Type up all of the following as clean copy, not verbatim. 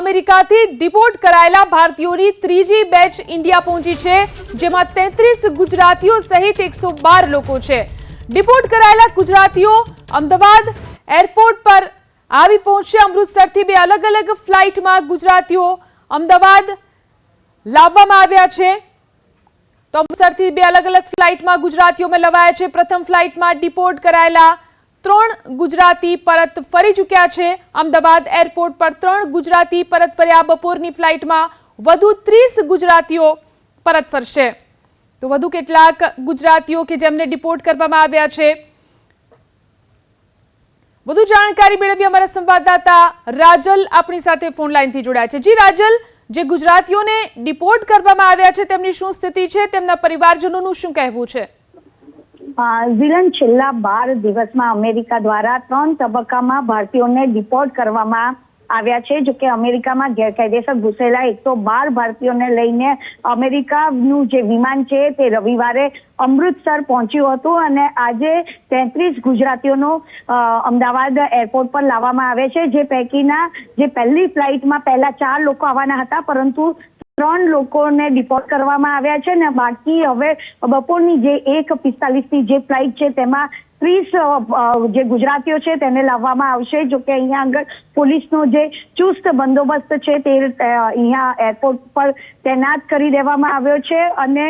અમેરિકાથી ડિપોર્ટ કરાયેલા ભારતીયોની ત્રીજી બેચ ઇન્ડિયા પહોંચી છે, જેમાં 33 ગુજરાતીઓ સહિત 112 લોકો છે। ડિપોર્ટ કરાયેલા ગુજરાતીઓ અમદાવાદ એરપોર્ટ પર આવી પહોંચશે। અમૃતસરથી બે અલગ અલગ ફ્લાઇટમાં ગુજરાતીઓ અમદાવાદ લાવવામાં આવ્યા છે। તો અમૃતસરથી બે અલગ અલગ ફ્લાઇટમાં ગુજરાતીઓમાં લવાયા છે। પ્રથમ ફ્લાઇટમાં ડિપોર્ટ કરાયેલા 3 ગુજરાતી પરત ફરી ચૂક્યા છે। અમદાવાદ એરપોર્ટ પર 3 ગુજરાતી પરત ફર્યા। બપોરની ફ્લાઇટમાં વધુ 30 ગુજરાતીઓ પરત ફરશે। તો વધુ કેટલાક ગુજરાતીઓ કે જેમને ડિપોર્ટ કરવામાં આવ્યા છે, વધુ જાણકારી મેળવી અમારા સંવાદદાતા રાજલ આપણી સાથે ફોન લાઈનથી જોડાયા છે। જી રાજલ, જે ગુજરાતીઓને ડિપોર્ટ કરવામાં આવ્યા છે તેમની શું સ્થિતિ છે, તેમના પરિવારજનોનું શું કહેવું છે? ઝીલન, છેલ્લા 12 દિવસમાં અમેરિકા દ્વારા 3 તબક્કામાં ભારતીયોને ડિપોર્ટ કરવામાં આવ્યા છે। જો કે અમેરિકામાં ગેરકાયદેસર ઘૂસેલા 112 ભારતીયોને લઈને અમેરિકાનું જે વિમાન છે તે રવિવારે અમૃતસર પહોંચ્યું હતું અને આજે 33 ગુજરાતીઓનો અમદાવાદ એરપોર્ટ પર લાવવામાં આવે છે। જે પૈકીના જે પહેલી ફ્લાઇટમાં પહેલા 4 લોકો આવવાના હતા, પરંતુ 3 લોકોને ડિપોર્ટ કરવામાં આવ્યા છે ને બાકી હવે બપોરની જે 1:45ની જે ફ્લાઇટ છે તેમાં 30 જે ગુજરાતીઓ છે તેને લાવવામાં આવશે। જો કે અહીંયા આગળ પોલીસનો જે ચુસ્ત બંદોબસ્ત છે તે અહીંયા એરપોર્ટ પર તૈનાત કરી દેવામાં આવ્યો છે અને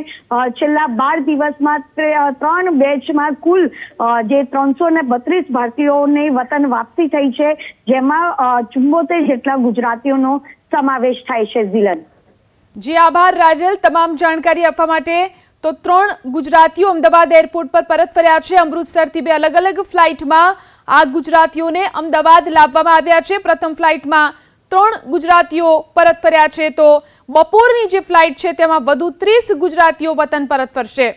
છેલ્લા 12 દિવસમાં 3 બેચમાં કુલ જે 332 ભારતીયોની વતન વાપસી થઈ છે, જેમાં 74 જેટલા ગુજરાતીઓનો સમાવેશ થાય છે। ઝીલન, જી આભાર રાજલ તમામ જાણકારી આપવા માટે। તો 3 ગુજરાતીઓ અમદાવાદ એરપોર્ટ પર પરત ફર્યા છે। અમૃતસરથી બે અલગ અલગ ફ્લાઇટમાં આ ગુજરાતીઓને અમદાવાદ લાવવામાં આવ્યા છે। પ્રથમ ફ્લાઇટમાં 3 ગુજરાતીઓ પરત ફર્યા છે, તો બપોરની જે ફ્લાઇટ છે તેમાં વધુ 30 ગુજરાતીઓ વતન પરત ફરશે।